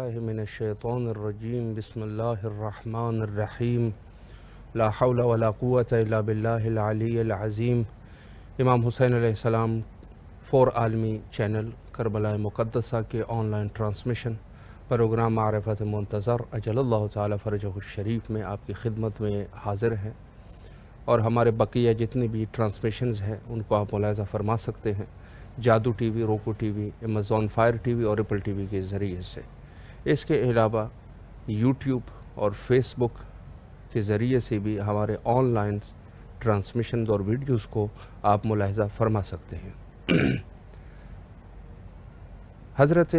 بالله من الشيطان الرجيم بسم الله الرحمن الرحيم لا حول ولا قوة إلا بالله العلی العظیم۔ امام حسین علیہ السلام فور عالمی چینل کربلا مقدسہ کے آن لائن ٹرانسمیشن پروگرام معرفت منتظر اجل اللہ تعالی فرجہ الشریف میں آپ کی خدمت میں حاضر ہیں، اور ہمارے بقیہ جتنے بھی ٹرانسمیشنز ہیں ان کو آپ ملاحظہ فرما سکتے ہیں جادو ٹی وی، روکو T V, Amazon fire T V اور ریپل ٹی وی کے ذریعے سے۔ اس کے علاوہ یوٹیوب اور فیس بک کے ذریعے سے بھی ہمارے آن لائن ٹرانسمیشنز اور ویڈیوز کو آپ ملاحظہ فرما سکتے ہیں۔ حضرت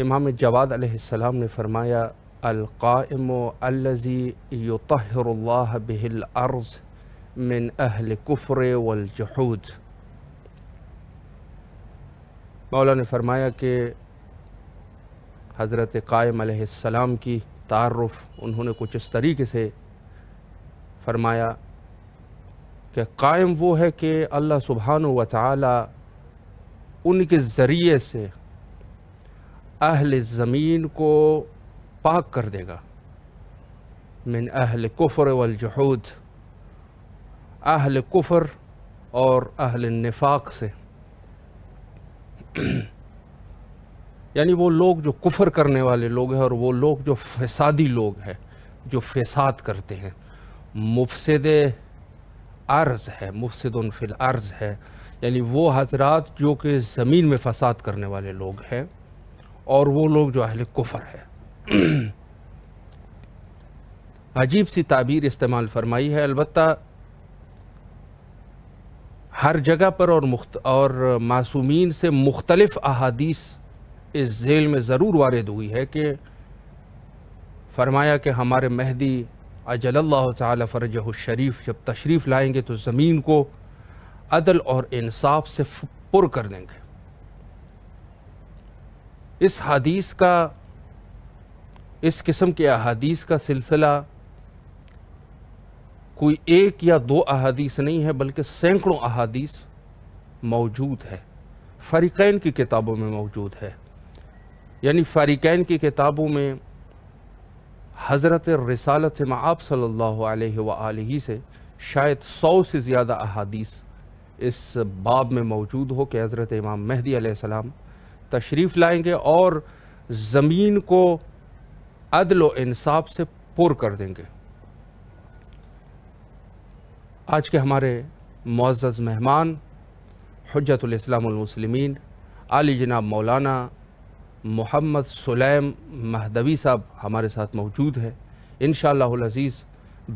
امام جواد علیہ السلام نے فرمایا القائم الذی یطہر اللہ بہ الارض من اہل کفر والجحود۔ مولا نے فرمایا کہ حضرت قائم علیہ السلام کی تعارف انہوں نے کچھ اس طریقے سے فرمایا کہ قائم وہ ہے کہ اللہ سبحانہ و تعالی ان کے ذریعے سے اہل زمین کو پاک کر دے گا، من اہل کفر والجحود، اہل کفر اور اہل نفاق سے، یعنی وہ لوگ جو کفر کرنے والے لوگ ہیں اور وہ لوگ جو فسادی لوگ ہیں، جو فساد کرتے ہیں، مفسد ارض ہے، مفسد فی الارض ہے، یعنی وہ حضرات جو کہ زمین میں فساد کرنے والے لوگ ہیں، اور وہ لوگ جو اہل کفر ہے۔ عجیب سی تعبیر استعمال فرمائی ہے، البتہ ہر جگہ پر اور معصومین سے مختلف احادیث اس ذیل میں ضرور وارد ہوئی ہے کہ فرمایا کہ ہمارے مہدی اجل اللہ تعالی فرجہ الشریف جب تشریف لائیں گے تو زمین کو عدل اور انصاف سے پر کر دیں گے۔ اس حدیث کا، اس قسم کے احادیث کا سلسلہ کوئی ایک یا دو احادیث نہیں ہے بلکہ سینکڑوں احادیث موجود ہے، فریقین کی کتابوں میں موجود ہے۔ یعنی فریقین کی کتابوں میں حضرت رسالت مآب صلی اللہ علیہ وآلہ سے شاید 100 سے زیادہ احادیث اس باب میں موجود ہو کہ حضرت امام مہدی علیہ السلام تشریف لائیں گے اور زمین کو عدل و انصاف سے پر کر دیں گے۔ آج کے ہمارے معزز مہمان حجت الاسلام والمسلمین عالی جناب مولانا محمد سلیم مہدوی صاحب ہمارے ساتھ موجود ہے۔ انشاءاللہ العزیز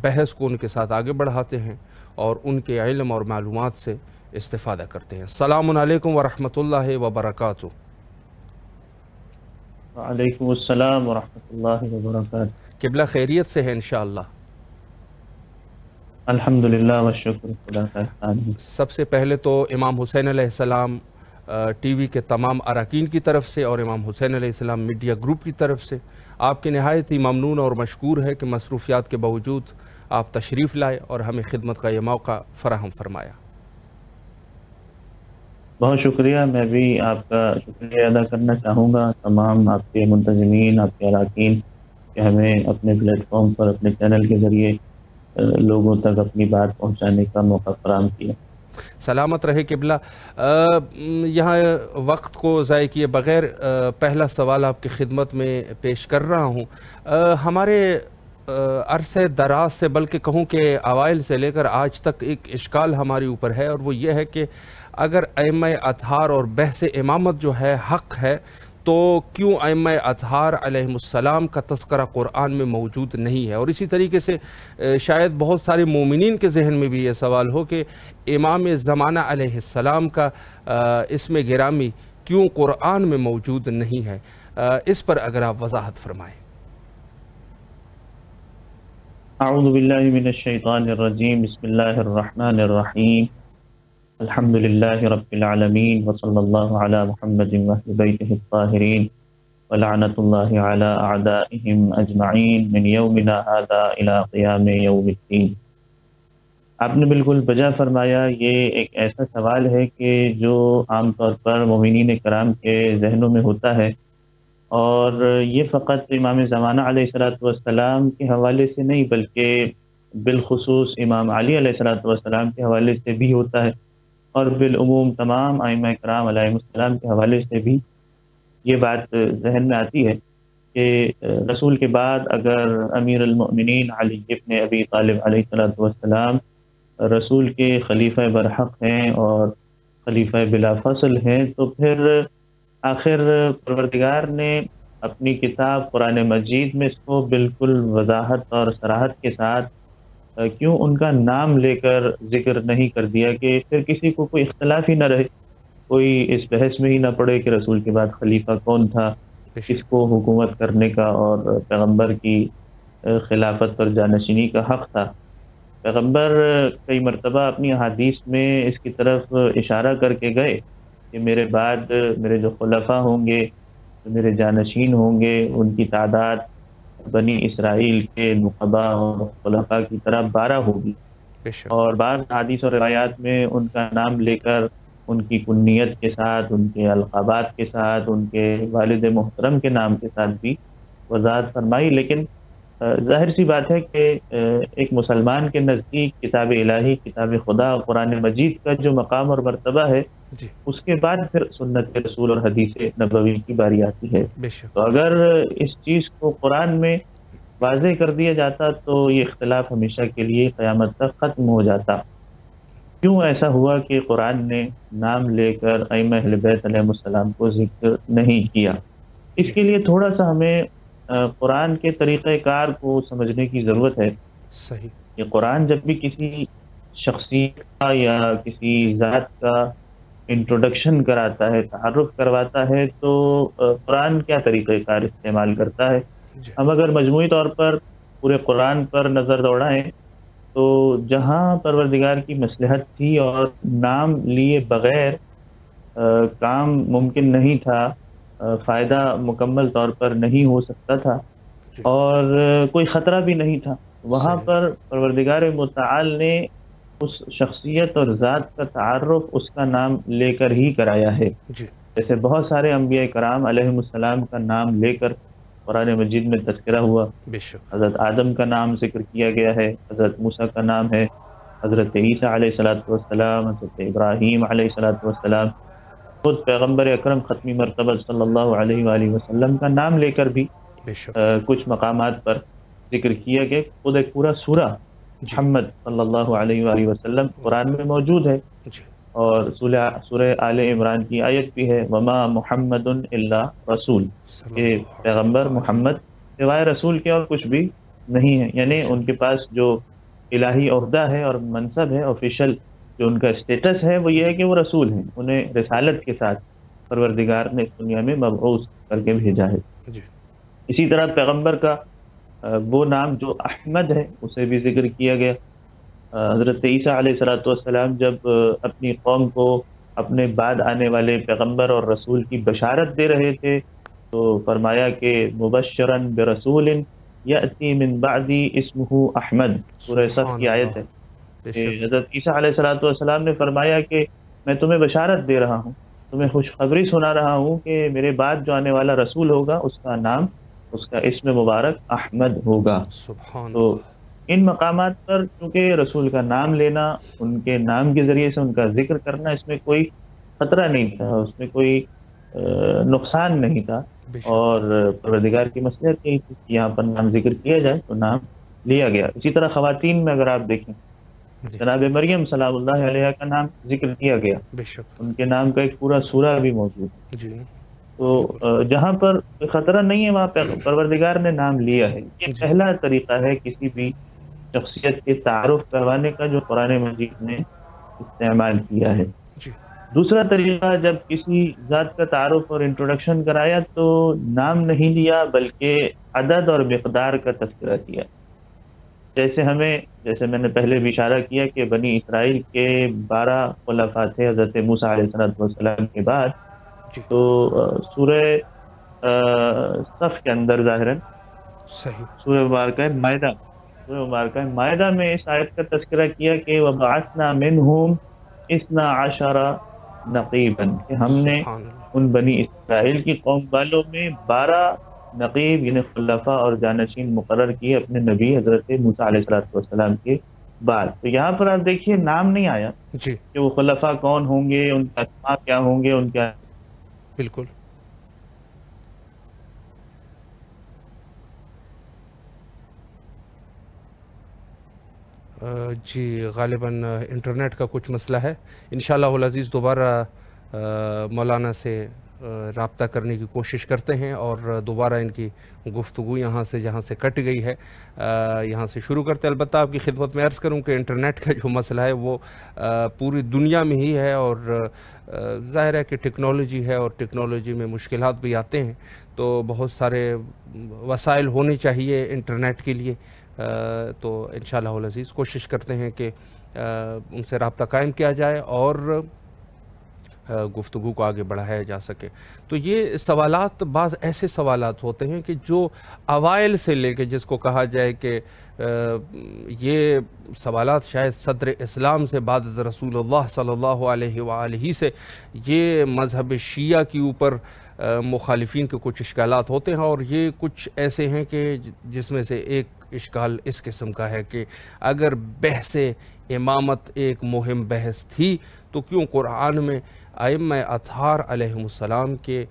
بحث کو ان کے ساتھ آگے بڑھاتے ہیں اور ان کے علم اور معلومات سے استفادہ کرتے ہیں۔ السلام علیکم ورحمۃ اللہ وبرکاتہ۔ وعلیکم السلام ورحمۃ اللہ وبرکاتہ۔ قبلہ خیریت سے ہے انشاءاللہ؟ الحمدللہ والشکر خدا کا۔ سب سے پہلے تو امام حسین علیہ السلام ٹی وی کے تمام اراکین کی طرف سے اور امام حسین علیہ السلام میڈیا گروپ کی طرف سے آپ کی نہایت ہی ممنون اور مشکور ہے کہ مصروفیات کے باوجود آپ تشریف لائے اور ہمیں خدمت کا یہ موقع فراہم فرمایا۔ بہت شکریہ، میں بھی آپ کا شکریہ ادا کرنا چاہوں گا، تمام آپ کے منتظمین، آپ کے اراکین کہ ہمیں اپنے پلیٹ فارم پر اپنے چینل کے ذریعے لوگوں تک اپنی بات پہنچانے کا موقع فراہم کیا۔ سلامت رہے قبلہ۔ یہاں وقت کو ضائع کیے بغیر پہلا سوال آپ کی خدمت میں پیش کر رہا ہوں۔ ہمارے عرصے دراز سے، بلکہ کہوں کہ اوائل سے لے کر آج تک ایک اشکال ہمارے اوپر ہے، اور وہ یہ ہے کہ اگر ائمہ اطہار اور بحث امامت جو ہے حق ہے تو کیوں ائمہ اطہار علیہم السلام کا تذکرہ قرآن میں موجود نہیں ہے؟ اور اسی طریقے سے شاید بہت سارے مومنین کے ذہن میں بھی یہ سوال ہو کہ امام زمانہ علیہ السلام کا اسم گرامی کیوں قرآن میں موجود نہیں ہے؟ اس پر اگر آپ وضاحت فرمائیں۔ اعوذ باللہ من الشیطان الرجیم، بسم اللہ الرحمن الرحیم، الحمدللہ رب العالمین، وصلی اللہ علی محمد واہل بیتہ الطاہرین، ولعنۃ اللہ علی اعدائہم اجمعین من یومنا ھذا الی قیام یوم الدین۔ آپ نے بالکل بجا فرمایا، یہ ایک ایسا سوال ہے کہ جو عام طور پر مومنین کرام کے ذہنوں میں ہوتا ہے، اور یہ فقط امام زمانہ علیہ الصلوۃ والسلام کے حوالے سے نہیں بلکہ بالخصوص امام علی علیہ الصلوۃ والسلام کے حوالے سے بھی ہوتا ہے، اور بالعموم تمام ائمہ کرام علیہ السلام کے حوالے سے بھی یہ بات ذہن میں آتی ہے کہ رسول کے بعد اگر امیر المؤمنین علی ابن ابی طالب علیہ الصلوۃ والسلام رسول کے خلیفہ برحق ہیں اور خلیفہ بلا فصل ہیں، تو پھر آخر پروردگار نے اپنی کتاب قرآن مجید میں اس کو بالکل وضاحت اور صراحت کے ساتھ کیوں ان کا نام لے کر ذکر نہیں کر دیا کہ پھر کسی کو کوئی اختلاف ہی نہ رہے، کوئی اس بحث میں ہی نہ پڑے کہ رسول کے بعد خلیفہ کون تھا، بے کس شک کو حکومت کرنے کا اور پیغمبر کی خلافت پر جانشینی کا حق تھا۔ پیغمبر کئی مرتبہ اپنی احادیث میں اس کی طرف اشارہ کر کے گئے کہ میرے بعد میرے جو خلفاء ہوں گے، جو میرے جانشین ہوں گے، ان کی تعداد بنی اسرائیل کے نقباء اور خلفاء کی طرح 12 ہوگی، بے شک اور بعض حدیث اور روایات میں ان کا نام لے کر ان کی کنیت کے ساتھ، ان کے القابات کے ساتھ، ان کے والد محترم کے نام کے ساتھ بھی وضاحت فرمائی۔ لیکن ظاہر سی بات ہے کہ ایک مسلمان کے نزدیک کتاب الہی، کتاب خدا قرآن مجید کا جو مقام اور مرتبہ ہے، جی اس کے بعد پھر سنت رسول اور حدیث نبوی کی باری آتی ہے۔ بے شک تو اگر اس چیز کو قرآن میں واضح کر دیا جاتا تو یہ اختلاف ہمیشہ کے لیے قیامت تک ختم ہو جاتا۔ کیوں ایسا ہوا کہ قرآن نے نام لے کر ائمہ اہل بیت علیہ السلام کو ذکر نہیں کیا؟ اس جی کے لیے تھوڑا سا ہمیں قرآن کے طریقہ کار کو سمجھنے کی ضرورت ہے صحیح کہ قرآن جب بھی کسی شخصیت کا یا کسی ذات کا انٹروڈکشن کراتا ہے، تعارف کرواتا ہے، تو قرآن کیا طریقہ کار استعمال کرتا ہے؟ جی ہم اگر مجموعی طور پر پورے قرآن پر نظر دوڑائیں تو جہاں پروردگار کی مصلحت تھی اور نام لیے بغیر کام ممکن نہیں تھا، فائدہ مکمل طور پر نہیں ہو سکتا تھا، جی اور کوئی خطرہ بھی نہیں تھا، وہاں صحیح پر پروردگار متعال نے اس شخصیت اور ذات کا تعارف اس کا نام لے کر ہی کرایا ہے۔ جی جیسے بہت سارے انبیاء کرام علیہ السلام کا نام لے کر قرآن مجید میں تذکرہ ہوا۔ بے شک حضرت آدم کا نام ذکر کیا گیا ہے، حضرت موسیٰ کا نام ہے، حضرت عیسیٰ علیہ الصلوۃ والسلام، حضرت ابراہیم علیہ الصلوۃ والسلام، خود پیغمبر اکرم ختمی مرتبہ صلی اللہ علیہ وآلہ وسلم کا نام لے کر بھی بے شک کچھ مقامات پر ذکر کیا گیا۔ خود ایک پورا سورہ جی محمد صلی اللہ علیہ وآلہ وسلم قرآن میں موجود ہے، جی اور سورہ آل عمران کی آیت بھی ہے، وما محمد الا رسول، صلی کہ اللہ پیغمبر علیہ محمد سوائے رسول کے اور کچھ بھی نہیں ہے، بے یعنی ان شک کے پاس جو الہی عہدہ ہے اور منصب ہے، آفیشل جو ان کا اسٹیٹس ہے، وہ یہ ہے جی کہ وہ رسول ہیں، انہیں بے رسالت شک کے ساتھ پروردگار نے اس دنیا میں مبعوث کر کے بھیجا ہے۔ جی اسی طرح پیغمبر کا وہ نام جو احمد ہے اسے بھی ذکر کیا گیا۔ حضرت عیسیٰ علیہ الصلوۃ والسلام جب اپنی قوم کو اپنے بعد آنے والے پیغمبر اور رسول کی بشارت دے رہے تھے تو فرمایا کہ مبشراً برسول یأتی من بعدی اسمہ احمد، سورہ صف سبحان کی آیت اللہ ہے بے کہ شک حضرت عیسیٰ علیہ الصلوۃ والسلام نے فرمایا کہ میں تمہیں بشارت دے رہا ہوں، تمہیں خوشخبری سنا رہا ہوں کہ میرے بعد جو آنے والا رسول ہوگا اس کا نام، اس کا اسم مبارک احمد ہوگا۔ سبحان تو اللہ ان مقامات پر چونکہ رسول کا نام لینا، ان کے نام کے ذریعے سے ان کا ذکر کرنا، اس میں کوئی خطرہ نہیں تھا، اس میں کوئی نقصان نہیں تھا، بے شک اور پروردگار کی مصلحت یہی تھی کہ یہاں پر نام ذکر کیا جائے تو نام لیا گیا۔ اسی طرح خواتین میں اگر آپ دیکھیں، جی جناب مریم سلام اللہ علیہ کا نام ذکر کیا گیا، بے شک ان کے نام کا ایک پورا سورہ بھی موجود ہے۔ جی بالکل تو جہاں پر کوئی خطرہ نہیں ہے وہاں پروردگار نے نام لیا ہے۔ یہ جی پہلا طریقہ ہے کسی بھی شخصیت کے تعارف کروانے کا جو قرآن مجید نے استعمال کیا ہے۔ جی دوسرا طریقہ، جب کسی ذات کا تعارف اور انٹروڈکشن کرایا تو نام نہیں لیا بلکہ عدد اور مقدار کا تذکرہ کیا۔ جیسے میں نے پہلے بھی اشارہ کیا کہ بنی اسرائیل کے 12 خلفاء تھے حضرت موسیٰ علیہ السلام کے بعد، جی تو سورہ صف کے اندر ظاہراً صحیح سورہ مبارکہ مائدہ میں اس آیت کا تذکرہ کیا کہ وَبَعَثْنَا مِنْهُمْ اثْنَا عَشَرَ نقیبا، کہ ہم نے سبحان اللہ۔ ان بنی اسرائیل کی قوم والوں میں 12 نقیب یعنی خلفاء اور جانشین مقرر کیے اپنے نبی حضرت موسیٰ علیہ السلام کے بعد۔ تو یہاں پر آپ دیکھیے نام نہیں آیا جی کہ وہ خلفاء کون ہوں گے، ان کا اسماء کیا ہوں گے، ان کا بالکل۔ جی غالباً انٹرنیٹ کا کچھ مسئلہ ہے، انشاءاللہ العزیز دوبارہ مولانا سے رابطہ کرنے کی کوشش کرتے ہیں اور دوبارہ ان کی گفتگو یہاں سے جہاں سے کٹ گئی ہے یہاں سے شروع کرتے ہیں۔ البتہ آپ کی خدمت میں عرض کروں کہ انٹرنیٹ کا جو مسئلہ ہے وہ پوری دنیا میں ہی ہے، اور ظاہر ہے کہ ٹیکنالوجی ہے اور ٹیکنالوجی میں مشکلات بھی آتے ہیں، تو بہت سارے وسائل ہونے چاہیے انٹرنیٹ کے لیے، تو انشاءاللہ العزیز کوشش کرتے ہیں کہ ان سے رابطہ قائم کیا جائے اور گفتگو کو آگے بڑھایا جا سکے۔ تو یہ سوالات بعض ایسے سوالات ہوتے ہیں کہ جو اوائل سے لے کے جس کو کہا جائے کہ یہ سوالات شاید صدر اسلام سے بعد رسول اللہ صلی اللہ علیہ وآلہ سے یہ مذہب شیعہ کے اوپر مخالفین کے کچھ اشکالات ہوتے ہیں، اور یہ کچھ ایسے ہیں کہ جس میں سے ایک اشکال اس قسم کا ہے کہ اگر بحث امامت ایک مہم بحث تھی تو کیوں قرآن میں ائمہ اطہار علیہ السلام کے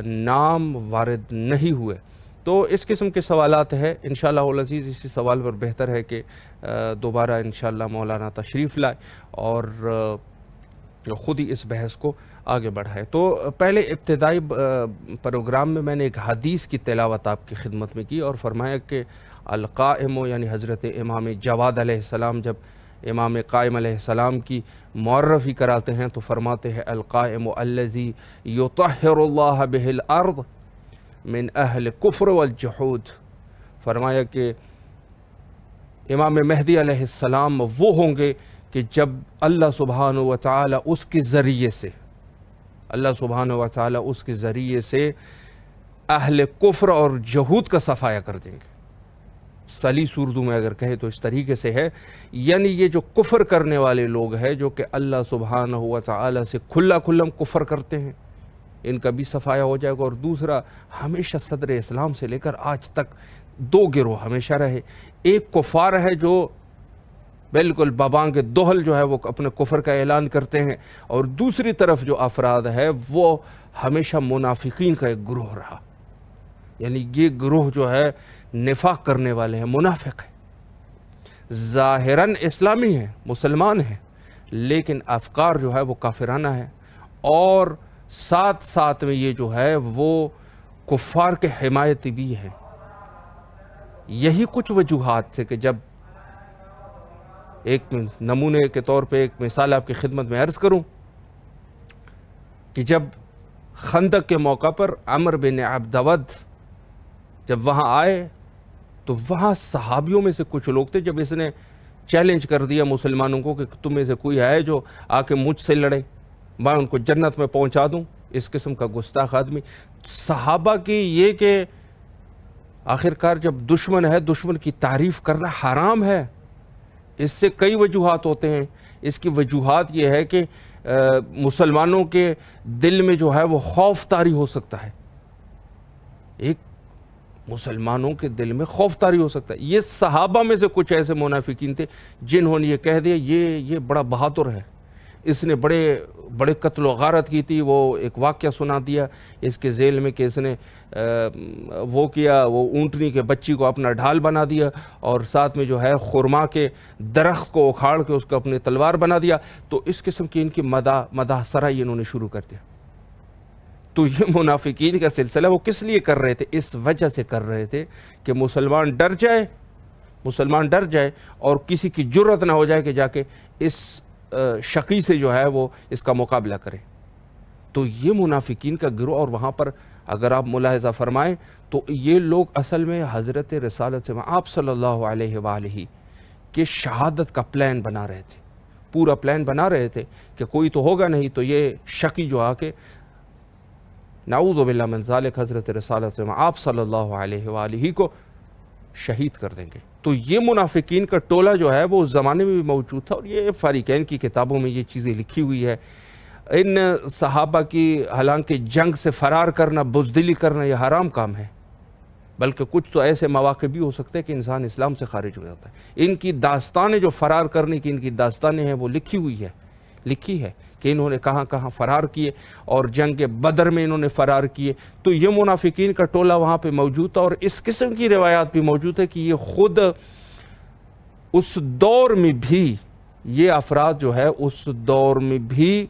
نام وارد نہیں ہوئے؟ تو اس قسم کے سوالات ہے۔ انشاءاللہ العزیز اسی سوال پر بہتر ہے کہ دوبارہ انشاءاللہ مولانا تشریف لائے اور خود ہی اس بحث کو آگے بڑھائے۔ تو پہلے ابتدائی پروگرام میں میں نے ایک حدیث کی تلاوت آپ کی خدمت میں کی اور فرمایا کہ القائم یعنی حضرت امام جواد علیہ السلام جب امام قائم علیہ السلام کی معرفی کراتے ہیں تو فرماتے ہیں القائم الذی یطہر اللہ بہ الارض من اہل کفر والجحود۔ فرمایا کہ امام مہدی علیہ السلام وہ ہوں گے کہ جب اللہ سبحانہ و تعالی اس کے ذریعے سے اہل کفر اور جہود کا صفایا کر دیں گے۔ سلیس اردو میں اگر کہے تو اس طریقے سے ہے، یعنی یہ جو کفر کرنے والے لوگ ہیں جو کہ اللہ سبحانہ و تعالی سے کھلم کفر کرتے ہیں، ان کا بھی صفایا ہو جائے گا۔ اور دوسرا، ہمیشہ صدر اسلام سے لے کر آج تک دو گروہ ہمیشہ رہے، ایک کفار ہے جو بالکل بابانگ دہل جو ہے وہ اپنے کفر کا اعلان کرتے ہیں، اور دوسری طرف جو افراد ہے وہ ہمیشہ منافقین کا ایک گروہ رہا، یعنی یہ گروہ جو ہے نفاق کرنے والے ہیں، منافق ہیں، ظاہراً اسلامی ہیں، مسلمان ہیں، لیکن افکار جو ہے وہ کافرانہ ہے، اور ساتھ ساتھ میں یہ جو ہے وہ کفار کے حمایتی بھی ہیں۔ یہی کچھ وجوہات تھے کہ جب ایک نمونے کے طور پہ ایک مثال آپ کی خدمت میں عرض کروں کہ جب خندق کے موقع پر عمر بن عبدود جب وہاں آئے تو وہاں صحابیوں میں سے کچھ لوگ تھے، جب اس نے چیلنج کر دیا مسلمانوں کو کہ تم میں سے کوئی ہے جو آ کے مجھ سے لڑے، میں ان کو جنت میں پہنچا دوں، اس قسم کا گستاخ آدمی۔ صحابہ کی یہ کہ آخرکار جب دشمن ہے، دشمن کی تعریف کرنا حرام ہے، اس سے کئی وجوہات ہوتے ہیں۔ اس کی وجوہات یہ ہے کہ مسلمانوں کے دل میں جو ہے وہ خوف طاری ہو سکتا ہے، ایک مسلمانوں کے دل میں خوف طاری ہو سکتا ہے۔ یہ صحابہ میں سے کچھ ایسے منافقین تھے جنہوں نے یہ کہہ دیا یہ بڑا بہادر ہے، اس نے بڑے قتل و غارت کی تھی۔ وہ ایک واقعہ سنا دیا اس کے ذیل میں کہ اس نے وہ اونٹنی کے بچی کو اپنا ڈھال بنا دیا، اور ساتھ میں جو ہے خرما کے درخت کو اکھاڑ کے اس کو اپنی تلوار بنا دیا۔ تو اس قسم کی ان کی مداح سرائی انہوں نے شروع کر دیا۔ تو یہ منافقین کا سلسلہ وہ کس لیے کر رہے تھے؟ اس وجہ سے کر رہے تھے کہ مسلمان ڈر جائے اور کسی کی جرت نہ ہو جائے کہ جا کے اس شقی سے جو ہے وہ اس کا مقابلہ کرے۔ تو یہ منافقین کا گروہ، اور وہاں پر اگر آپ ملاحظہ فرمائیں تو یہ لوگ اصل میں حضرت رسالت سے آپ صلی اللہ علیہ وآلہ کے شہادت کا پلان بنا رہے تھے، پورا پلان بنا رہے تھے کہ کوئی تو ہوگا نہیں تو یہ شقی جو آ کے نعوذ باللہ من ذالک حضرت رسالت سے آپ صلی اللہ علیہ وآلہ کو شہید کر دیں گے۔ تو یہ منافقین کا ٹولہ جو ہے وہ اس زمانے میں بھی موجود تھا، اور یہ فاریقین کی کتابوں میں یہ چیزیں لکھی ہوئی ہے۔ ان صحابہ کی حالانکہ جنگ سے فرار کرنا، بزدلی کرنا یہ حرام کام ہے، بلکہ کچھ تو ایسے مواقع بھی ہو سکتے ہیں کہ انسان اسلام سے خارج ہو جاتا ہے۔ ان کی داستانیں جو فرار کرنے کی ان کی داستانیں ہیں وہ لکھی ہے کہ انہوں نے کہاں کہاں فرار کیے، اور جنگ بدر میں انہوں نے فرار کیے۔ تو یہ منافقین کا ٹولہ وہاں پہ موجود تھا، اور اس قسم کی روایات بھی موجود ہے کہ یہ خود اس دور میں بھی، یہ افراد جو ہے اس دور میں بھی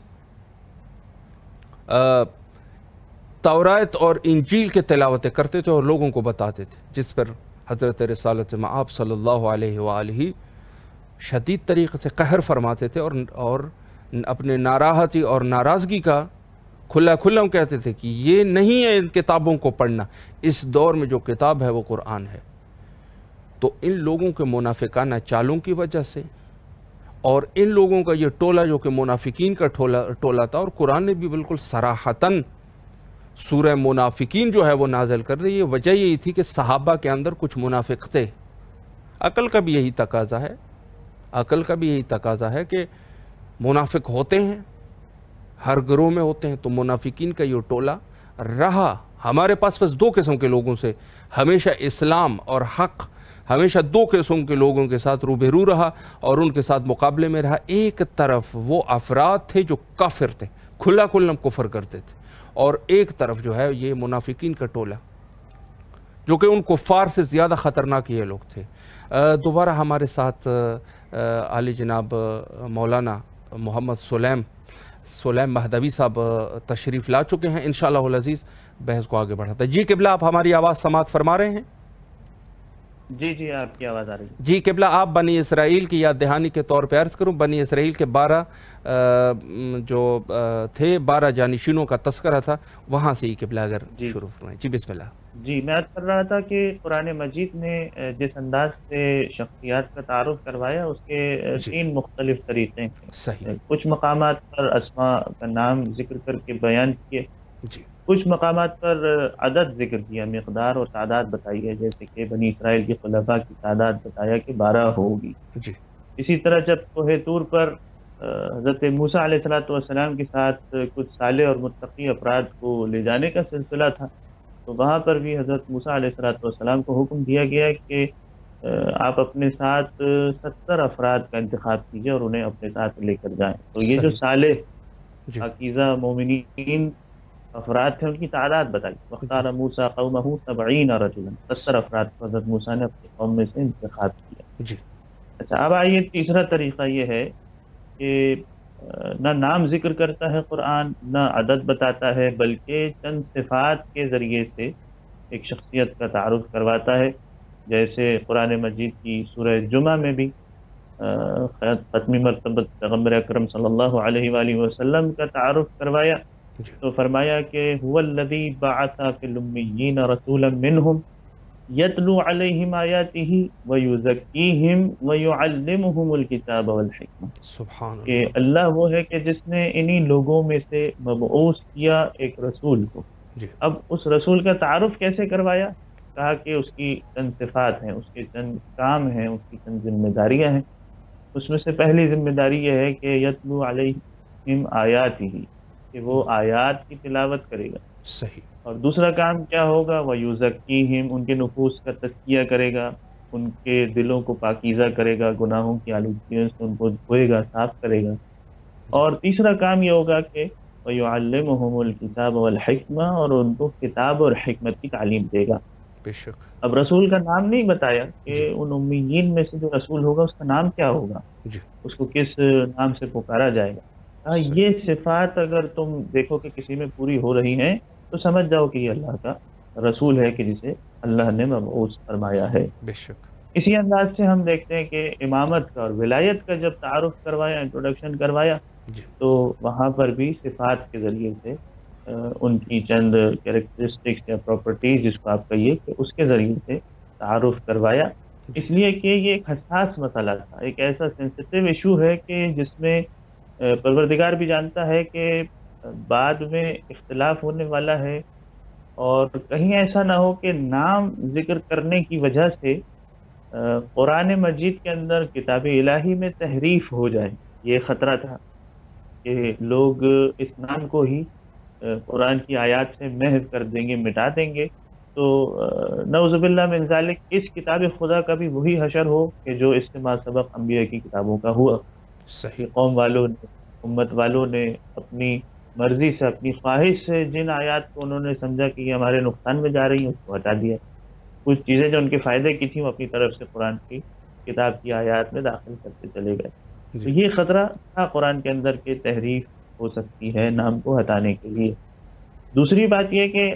توراۃ اور انجیل کے تلاوتیں کرتے تھے اور لوگوں کو بتاتے تھے، جس پر حضرت رسالت مآب صلی اللہ علیہ وآلہ شدید طریقے سے قہر فرماتے تھے، اور اپنے ناراحتی اور ناراضگی کا کھلا کہتے تھے کہ یہ نہیں ہے ان کتابوں کو پڑھنا، اس دور میں جو کتاب ہے وہ قرآن ہے۔ تو ان لوگوں کے منافقانہ چالوں کی وجہ سے، اور ان لوگوں کا یہ ٹولہ جو کہ منافقین کا ٹولہ تھا، اور قرآن نے بھی بالکل صراحتاً سورہ منافقین جو ہے وہ نازل کر دی، یہ وجہ یہی تھی کہ صحابہ کے اندر کچھ منافق تھے۔ عقل کا بھی یہی تقاضا ہے کہ منافق ہوتے ہیں، ہر گروہ میں ہوتے ہیں، تو منافقین کا یہ ٹولہ رہا ہمارے پاس بس دو قسم کے لوگوں سے، ہمیشہ اسلام اور حق ہمیشہ دو قسم کے لوگوں کے ساتھ روبرو رہا اور ان کے ساتھ مقابلے میں رہا۔ ایک طرف وہ افراد تھے جو کافر تھے، کھلا کفر کرتے تھے، اور ایک طرف جو ہے یہ منافقین کا ٹولہ جو کہ ان کفار سے زیادہ خطرناک یہ لوگ تھے۔ دوبارہ ہمارے ساتھ عالی جناب مولانا محمد سلیم مہدوی صاحب تشریف لا چکے ہیں، انشاءاللہ العزیز بحث کو آگے بڑھاتا ہے۔ جی قبلہ، آپ ہماری آواز سماعت فرما رہے ہیں؟ جی آپ کی آواز آ رہی ہے۔ جی قبلہ، آپ بنی اسرائیل کی یاد دہانی کے طور پہ عرض کروں، بنی اسرائیل کے 12 جانشینوں کا تذکرہ تھا، وہاں سے ہی قبلہ اگر شروع فرمائیں۔ جی بسم اللہ۔ جی میں عرض کر رہا تھا کہ قرآن مجید نے جس انداز سے شخصیات کا تعارف کروایا، اس کے 3 مختلف طریقے ہیں۔ صحیح۔ کچھ مقامات پر اسماء کا نام ذکر کر کے بیان کیے، کچھ مقامات پر عدد ذکر کیا، مقدار اور تعداد بتائی ہے، جیسے کہ بنی اسرائیل کی خلفاء کی تعداد بتایا کہ 12 ہوگی۔ اسی طرح جب کوہ طور پر حضرت موسیٰ علیہ السلام کے ساتھ کچھ صالح اور متقی افراد کو لے جانے کا سلسلہ تھا، تو وہاں پر بھی حضرت موسیٰ علیہ السلام کو حکم دیا گیا کہ آپ اپنے ساتھ 70 افراد کا انتخاب کیجئے اور انہیں اپنے ساتھ لے کر جائیں۔ تو یہ جو صالح پاکیزہ مومنین افراد تھے، ان کی تعداد بتائی۔ وَاخْتَارَ مُوسَىٰ قَوْمَهُ 70 رَجُلًا، 70 افراد کو حضرت موسیٰ نے اپنی قوم میں سے انتخاب کیا۔ اچھا، اب آئیے تیسرا طریقہ یہ ہے کہ نہ نام ذکر کرتا ہے قرآن، نہ عدد بتاتا ہے، بلکہ چند صفات کے ذریعے سے ایک شخصیت کا تعارف کرواتا ہے، جیسے قرآن مجید کی سورہ جمعہ میں بھی ختمی مرتبہ پیغمبر اکرم صلی اللہ علیہ وآلہ وسلم کا تعارف کروایا، تو فرمایا کہ هو الذی بعث فی الامیین رسولا منہم یتلو علیہم آیاتہ ویزکیہم ویعلمہم الکتاب والحکمہ۔ سبحان اللہ، کہ اللہ وہ ہے کہ جس نے انہی لوگوں میں سے مبعوث کیا ایک رسول کو۔ اب اس رسول کا تعارف کیسے کروایا؟ کہا کہ اس کی چند صفات ہیں، اس کے چند کام ہیں، اس کی چند ذمہ داریاں ہیں۔ اس میں سے پہلی ذمہ داری یہ ہے کہ یتلو علیہم آیاتہ، کہ وہ آیات کی تلاوت کرے گا۔ صحیح۔ اور دوسرا کام کیا ہوگا؟ وَيُزَكِّيهِمْ، ان کے نفوس کا تزکیہ کرے گا، ان کے دلوں کو پاکیزہ کرے گا، گناہوں کی آلودگیوں سے ان کو دھوئے گا، صاف کرے گا۔ اور تیسرا کام یہ ہوگا کہ وَيُعَلِّمُهُمُ الْكِتَابَ وَالْحِكْمَةَ، اور ان کو کتاب اور حکمت کی تعلیم دے گا۔ بے شک۔ اب رسول کا نام نہیں بتایا کہ ان امیین میں سے جو رسول ہوگا اس کا نام کیا ہوگا، اس کو کس نام سے پکارا جائے گا۔ یہ صفات اگر تم دیکھو کہ کسی میں پوری ہو رہی ہیں تو سمجھ جاؤ کہ یہ اللہ کا رسول ہے کہ جسے اللہ نے مبعوث فرمایا ہے۔ بے شک۔ اسی انداز سے ہم دیکھتے ہیں کہ امامت کا اور ولایت کا جب تعارف کروایا، انٹروڈکشن کروایا، تو وہاں پر بھی صفات کے ذریعے سے ان کی چند کیریکٹرسٹکس یا پراپرٹیز جس کو آپ کہیے کہ اس کے ذریعے سے تعارف کروایا، اس لیے کہ یہ ایک حساس مسئلہ تھا، ایک ایسا سینسٹیو ایشو ہے کہ جس میں پروردگار بھی جانتا ہے کہ بعد میں اختلاف ہونے والا ہے، اور کہیں ایسا نہ ہو کہ نام ذکر کرنے کی وجہ سے قرآن مجید کے اندر کتاب الہی میں تحریف ہو جائے، یہ خطرہ تھا۔ کہ لوگ اس نام کو ہی قرآن کی آیات سے محو کر دیں گے، مٹا دیں گے، تو نعوذ باللہ من ذالک اس کتاب خدا کا بھی وہی حشر ہو کہ جو اس سے ما سبق انبیاء کی کتابوں کا ہوا، کہ صحیح. قوم والوں نے، امت والوں نے اپنی مرضی سے، اپنی خواہش سے جن آیات کو انہوں نے سمجھا کہ یہ ہمارے نقصان میں جا رہی ہیں، اس کو ہٹا دیا. کچھ چیزیں جو ان کے فائدے کی تھیں وہ اپنی طرف سے قرآن کی کتاب کی آیات میں داخل کرتے چلے گئے. تو جی یہ خطرہ تھا قرآن کے اندر کہ تحریف ہو سکتی ہے نام کو ہٹانے کے لیے. دوسری بات یہ کہ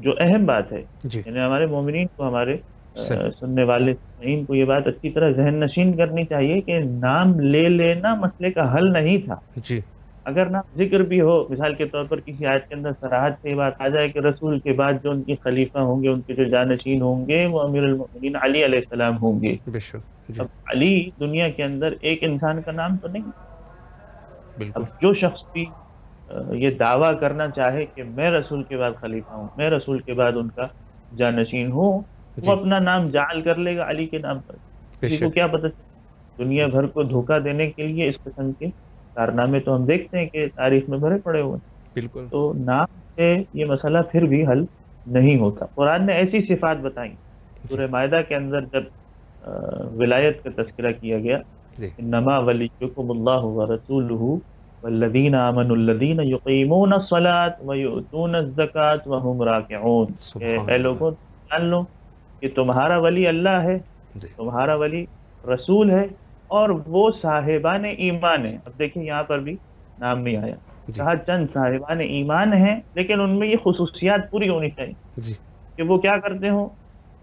جو اہم بات ہے، جی یعنی ہمارے مومنین کو، ہمارے صحیح. سننے والے سامعین کو یہ بات اچھی طرح ذہن نشین کرنی چاہیے کہ نام لے لینا مسئلے کا حل نہیں تھا. جی اگر نام ذکر بھی ہو، مثال کے طور پر کسی آیت کے اندر صراحت سے یہ بات آ جائے کہ رسول کے بعد جو ان کے خلیفہ ہوں گے، ان کے جو جانشین ہوں گے، وہ امیر المؤمنین علی علیہ السلام ہوں گے. بے شک. جی اب علی دنیا کے اندر ایک انسان کا نام تو نہیں. اب بالکل. جو شخص بھی یہ دعویٰ کرنا چاہے کہ میں رسول کے بعد خلیفہ ہوں، میں رسول کے بعد ان کا جانشین ہوں، جی وہ اپنا نام جعل کر لے گا علی کے نام پر. بے کسی کو شک. کیا پتہ چلے؟ دنیا بھر کو دھوکہ دینے کے لیے اس قسم کے کارنامے تو ہم دیکھتے ہیں کہ تاریخ میں بھرے پڑے ہوئے ہیں. بالکل. تو نام سے یہ مسئلہ پھر بھی حل نہیں ہوتا. قرآن نے ایسی صفات بتائیں. جی سورہ مائدہ کے اندر جب ولایت کا تذکرہ کیا گیا، جی انما ولیکم اللہ ورسولہ والذین آمنوا الذین یقیمون الصلاۃ ویؤتون الزکاۃ وہم راکعون، کہ سبحان اے اللہ. لوگوں جان لو کہ تمہارا ولی اللہ ہے، جی تمہارا ولی رسول ہے، اور وہ صاحبان ایمان ہیں. اب دیکھیں یہاں پر بھی نام نہیں آیا، جی کہا چند صاحبان ایمان ہیں، لیکن ان میں یہ خصوصیات پوری ہونی چاہیے جی کہ وہ کیا کرتے ہوں،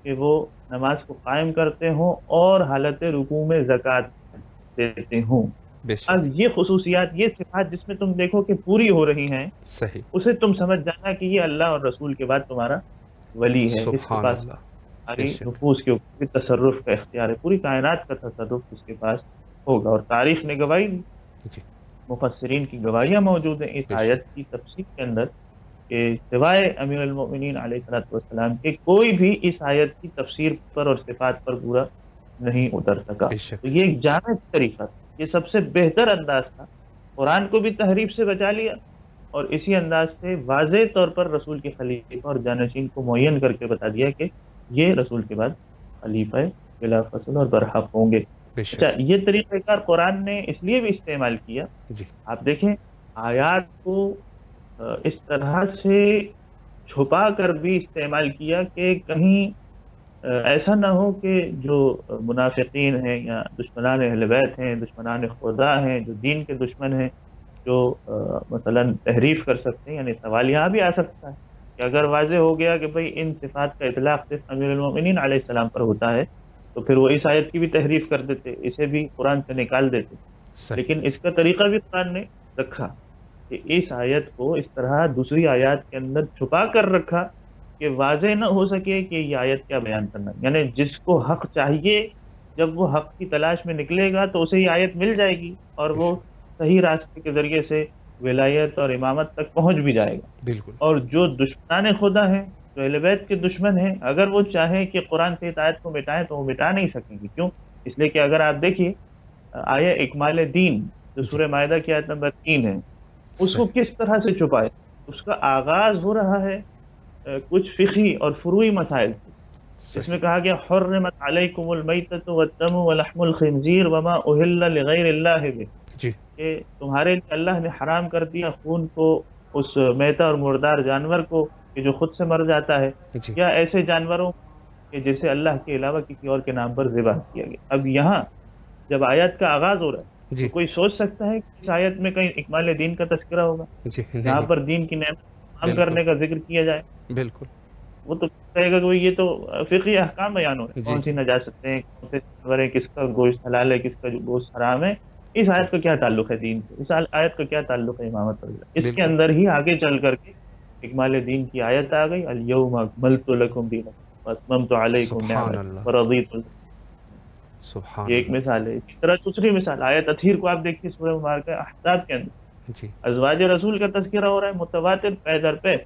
کہ وہ نماز کو قائم کرتے ہوں اور حالت رکوع میں زکوٰۃ دیتے ہوں. بے شک. اب یہ خصوصیات، یہ صفات جس میں تم دیکھو کہ پوری ہو رہی ہیں، صحیح. اسے تم سمجھ جانا کہ یہ اللہ اور رسول کے بعد تمہارا ولی ہے. اس کے سبحان پاس اللہ. بے ساری شک. نفوس کے اوپر بھی تصرف کا اختیار ہے، پوری کائنات کا تصرف اس کے پاس ہوگا. اور تاریخ نے گواہی دی، جی مفسرین کی گواہیاں موجود ہیں اس بے شک. آیت کی تفسیر کے اندر، کہ سوائے امیر المؤمنین علیہ الصلوۃ والسلام کے کوئی بھی اس آیت کی تفسیر پر اور صفات پر پورا نہیں اتر سکا. بے شک. تو یہ ایک جامع طریقہ تھا، یہ سب سے بہتر انداز تھا. قرآن کو بھی تحریف سے بچا لیا، اور اسی انداز سے واضح طور پر رسول کے خلیفہ اور جانشین کو معین کر کے بتا دیا کہ یہ رسول کے بعد خلیفہ بلا فصل اور برحق ہوں گے. بے اچھا، شک. یہ طریقہ کار قرآن نے اس لیے بھی استعمال کیا، جی آپ دیکھیں آیات کو اس طرح سے چھپا کر بھی استعمال کیا کہ کہیں ایسا نہ ہو کہ جو منافقین ہیں یا دشمنان اہل بیت ہیں، دشمنان خدا ہیں، جو دین کے دشمن ہیں، جو مثلا تحریف کر سکتے ہیں. یعنی سوال یہاں بھی آ سکتا ہے کہ اگر واضح ہو گیا کہ بھئی ان صفات کا اطلاق صرف امیر المؤمنین علیہ السلام پر ہوتا ہے، تو پھر وہ اس آیت کی بھی تحریف کر دیتے، اسے بھی قرآن سے نکال دیتے. صحیح. لیکن اس کا طریقہ بھی قرآن نے رکھا کہ اس آیت کو اس طرح دوسری آیات کے اندر چھپا کر رکھا کہ واضح نہ ہو سکے کہ یہ آیت کیا بیان کرنا. یعنی جس کو حق چاہیے، جب وہ حق کی تلاش میں نکلے گا تو اسے یہ آیت مل جائے گی، اور وہ صحیح راستے کے ذریعے سے ولایت اور امامت تک پہنچ بھی جائے گا. بالکل. اور جو دشمنان خدا ہیں، جو اہل بیت کے دشمن ہیں، اگر وہ چاہیں کہ قرآن سے آیت کو مٹائیں تو وہ مٹا نہیں سکیں گے. کیوں؟ اس لیے کہ اگر آپ دیکھیے آیہ اکمال دین جو سورہ مائدہ کی آیت نمبر 3 ہے، اس کو کس طرح سے چھپائے. اس کا آغاز ہو رہا ہے کچھ فقہی اور فروعی مسائل سے، اس میں کہا گیا حرمت علیکم المیتۃ والدم ولحم الخنزیر وما اہل لغیر اللہ بہ، جی کہ تمہارے لیے اللہ نے حرام کر دیا خون کو، اس میتہ اور مردار جانور کو کہ جو خود سے مر جاتا ہے، جی یا ایسے جانوروں کہ جسے اللہ کے علاوہ کسی اور کے نام پر ذبح کیا گیا. اب یہاں جب آیت کا آغاز ہو رہا ہے جی تو کوئی سوچ سکتا ہے کہ اس آیت میں کہیں اکمال دین کا تذکرہ ہوگا، جی یہاں نہیں. پر دین کی نعمت عام بالکل. کرنے کا ذکر کیا جائے. بالکل. وہ تو کہے گا کہ یہ تو فقہی احکام بیان ہو رہے ہیں، جی کون سی نجاست ہیں، کون سے جانور ہیں، کس کا گوشت حلال ہے، کس کا گوشت حرام ہے. اس آیت کا کیا تعلق ہے دین سے؟ اس آیت کا کیا تعلق ہے امامت وغیرہ؟ اس کے بالکل. اندر ہی آگے چل کر کے اکمال دین کی آیت آ گئی، الیوم اکملت لکم دینکم واتممت علیکم سبحان نعمتی اللہ. ورضیت لکم. سبحان یہ ایک اللہ. مثال ہے. اسی طرح دوسری مثال آیت اطہیر کو آپ دیکھیے سورہ مبارکہ احزاب کے اندر جی ازواج رسول کا تذکرہ ہو رہا ہے متواتر پے در پے،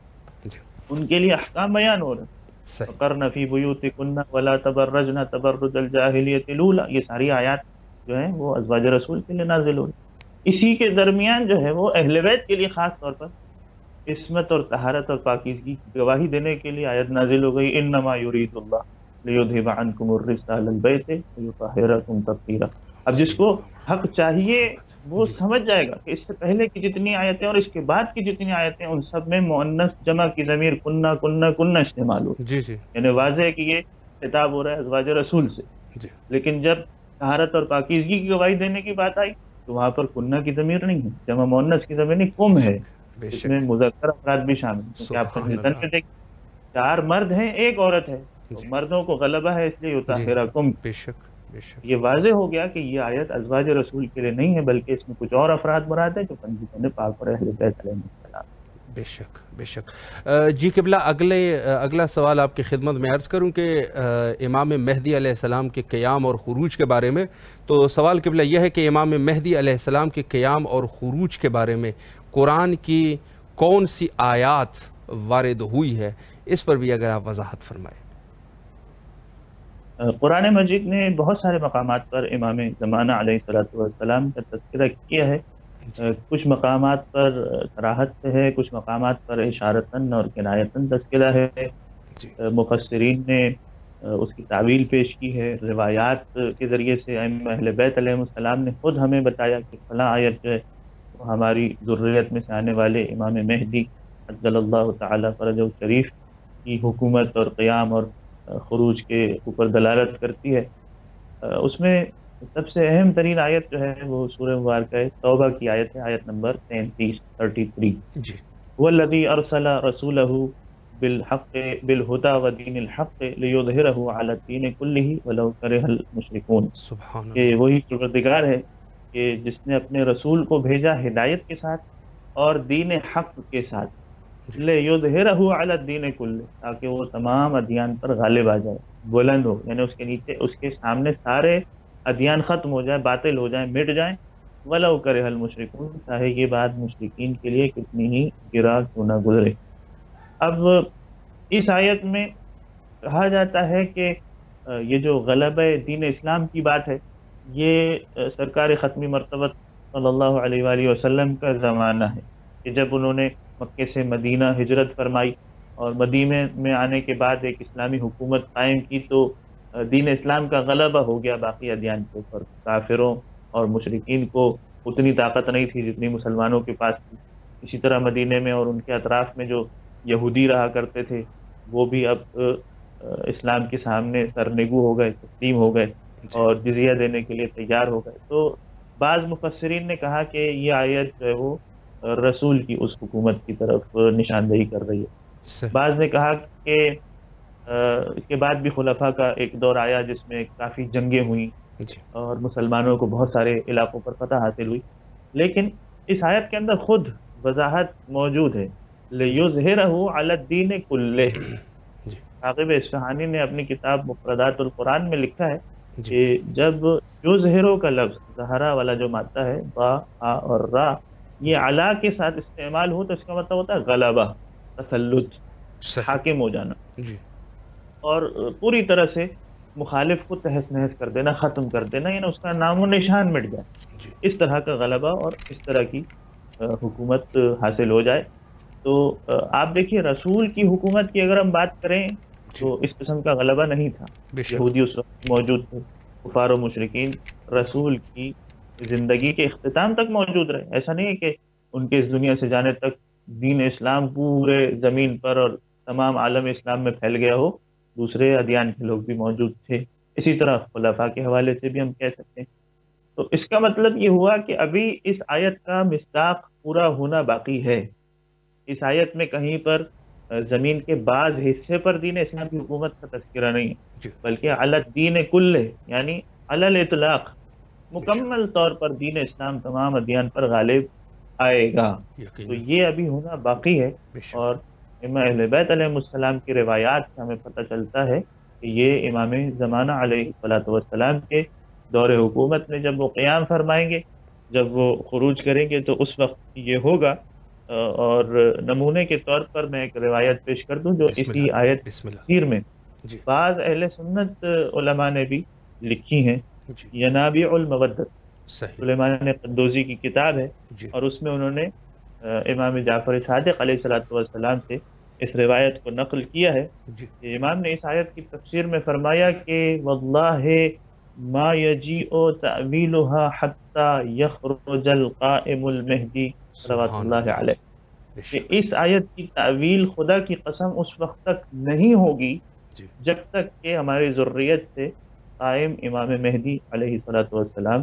جی ان کے لیے احکام بیان ہو رہے ہیں. صحیح. وقرن فی بیوتکن ولا تبرجن تبرج الجاہلیۃ الاولی، یہ ساری آیات جو ہیں وہ ازواج رسول کے لیے نازل ہو رہی ہیں. اسی کے درمیان جو ہے وہ اہل بیت کے لیے خاص طور پر عصمت اور طہارت اور پاکیزگی کی گواہی دینے کے لیے آیت نازل ہو گئی، انما یرید اللہ لیذھب عنکم الرجس اہل البیت ویطہرکم تطہیرا۔ اب جس کو حق چاہیے وہ سمجھ جائے گا کہ اس سے پہلے کی جتنی آیتیں اور اس کے بعد کی جتنی آیتیں ان سب میں مؤنث جمع کی ضمیر کنہ کنہ کنہ استعمال ہو، یعنی واضح ہے کہ یہ خطاب ہو رہا ہے ازواج رسول سے۔ لیکن جب طہارت اور پاکیزگی کی گواہی دینے کی بات آئی تو وہاں پر کنہ کی ضمیر نہیں ہے، جمع مؤنث کی ضمیر نہیں، کم ہے، اس میں مذکر افراد بھی شامل ہیں، کیونکہ آپ فنجتن میں دیکھیں 4 مرد ہیں 1 عورت ہے، تو مردوں کو غلبہ ہے اس لیے یطہرکم۔ یہ واضح ہو گیا کہ یہ آیت ازواج رسول کے لیے نہیں ہے، بلکہ اس میں کچھ اور افراد مراد ہیں جو فنجتن پاک اور اہل بیت علیہ السلام۔ بے شک بے شک۔ جی قبلہ اگلا سوال آپ کی خدمت میں عرض کروں کہ امام مہدی علیہ السلام کے قیام اور خروج کے بارے میں، تو سوال قبلہ یہ ہے کہ امام مہدی علیہ السلام کے قیام اور خروج کے بارے میں قرآن کی کون سی آیات وارد ہوئی ہے، اس پر بھی اگر آپ وضاحت فرمائیں۔ قرآن مجید نے بہت سارے مقامات پر امام زمانہ علیہ السلام کا تذکرہ کیا ہے، کچھ مقامات پر صراحت سے ہے، کچھ مقامات پر اشارتاً اور کنایتاً تذکرہ ہے۔ مفسرین نے اس کی تعویل پیش کی ہے، روایات کے ذریعے سے ائمہ اہل بیت علیہ السلام نے خود ہمیں بتایا کہ فلاں آیت جو ہے وہ ہماری ذریت میں سے آنے والے امام مہدی عجل اللہ تعالی فرجہ شریف کی حکومت اور قیام اور خروج کے اوپر دلالت کرتی ہے۔ اس میں سب سے اہم ترین آیت جو ہے وہ سورہ مبارکہ توبہ کی آیت ہے، آیت نمبر 33 جی۔ والذی ارسل رسولہ بالحق بالہدی ودین الحق لیظہرہ علی الدین کلہ ولو کرہ المشرکون۔ سبحان کہ وہی پروردگار ہے کہ جس نے اپنے رسول کو بھیجا ہدایت کے ساتھ اور دین حق کے ساتھ، لیظہرہ علی الدین کلہ، تاکہ وہ تمام ادیان پر غالب آ جائے، بلند ہو، یعنی اس کے نیچے اس کے سامنے سارے ادیان ختم ہو جائیں، باطل ہو جائیں، مٹ جائیں، ولو کرہ المشرکون، چاہے یہ بات مشرکین کے لیے کتنی ہی گرا کیوں نہ گزرے۔ اب اس آیت میں کہا جاتا ہے کہ یہ جو غلبہ دین اسلام کی بات ہے یہ سرکار ختمی مرتبہ صلی اللہ علیہ وآلہ وسلم کا زمانہ ہے، کہ جب انہوں نے مکے سے مدینہ ہجرت فرمائی اور مدینہ میں آنے کے بعد ایک اسلامی حکومت قائم کی تو دین اسلام کا غلبہ ہو گیا باقی ادیان کے اوپر۔ کافروں اور مشرکین کو اتنی طاقت نہیں تھی جتنی مسلمانوں کے پاس تھی۔ اسی طرح مدینہ میں اور ان کے اطراف میں جو یہودی رہا کرتے تھے وہ بھی اب اسلام کے سامنے سرنگو ہو گئے، تسلیم ہو گئے اور جزیہ دینے کے لیے تیار ہو گئے۔ تو بعض مفسرین نے کہا کہ یہ آیت جو ہے وہ رسول کی اس حکومت کی طرف نشاندہی کر رہی ہے۔ بعض نے کہا کہ اس کے بعد بھی خلفاء کا ایک دور آیا جس میں کافی جنگیں ہوئیں اور مسلمانوں کو بہت سارے علاقوں پر فتح حاصل ہوئی، لیکن اس آیت کے اندر خود وضاحت موجود ہے، لیظہرہ علی الدین کلہ۔ عاقب اصفہانی نے اپنی کتاب مفردات القرآن میں لکھا ہے کہ جب یظہرو کا لفظ ظہرا والا جو مادہ ہے با آ اور را یہ علا کے ساتھ استعمال ہو تو اس کا مطلب ہوتا ہے غلبہ، تسلط، حاکم ہو جانا اور پوری طرح سے مخالف کو تہس نہس کر دینا، ختم کر دینا، یعنی اس کا نام و نشان مٹ جائے، اس طرح کا غلبہ اور اس طرح کی حکومت حاصل ہو جائے۔ تو آپ دیکھیے رسول کی حکومت کی اگر ہم بات کریں تو اس قسم کا غلبہ نہیں تھا، یہودی اس وقت موجود تھے، کفار و مشرکین رسول کی زندگی کے اختتام تک موجود رہے۔ ایسا نہیں ہے کہ ان کے اس دنیا سے جانے تک دین اسلام پورے زمین پر اور تمام عالم اسلام میں پھیل گیا ہو، دوسرے ادیان کے لوگ بھی موجود تھے۔ اسی طرح خلفاء کے حوالے سے بھی ہم کہہ سکتے ہیں۔ تو اس کا مطلب یہ ہوا کہ ابھی اس آیت کا مصداق پورا ہونا باقی ہے۔ اس آیت میں کہیں پر زمین کے بعض حصے پر دین اسلام کی حکومت کا تذکرہ نہیں ہے، بلکہ علی الدین کلہ، یعنی علی الاطلاق مکمل طور پر دین اسلام تمام ادیان پر غالب آئے گا۔ تو یہ ابھی ہونا باقی ہے، اور امام اہل بیت علیہ السلام کی روایات سے ہمیں پتہ چلتا ہے کہ یہ امام زمانہ علیہ السلام کے دور حکومت میں جب وہ قیام فرمائیں گے، جب وہ خروج کریں گے تو اس وقت یہ ہوگا۔ اور نمونے کے طور پر میں ایک روایت پیش کر دوں جو اسی آیت تفسیر میں بعض اہل سنت علماء نے بھی لکھی ہیں، ینابیع المودت، صحیح. سلیمان قندوزی کی کتاب ہے، جی اور اس میں انہوں نے امام جعفر صادق علیہ الصلوۃ والسلام سے اس روایت کو نقل کیا ہے جی کہ امام نے اس آیت کی تفسیر میں فرمایا کہ واللہ ما یجیء تأویلها حتی یخرج القائم المہدی صلوات سبحان اللہ اللہ. علیہ، بے کہ شک. اس آیت کی تعویل خدا کی قسم اس وقت تک نہیں ہوگی جی جب تک کہ ہماری ذریت سے قائم امام مہدی علیہ الصلوۃ والسلام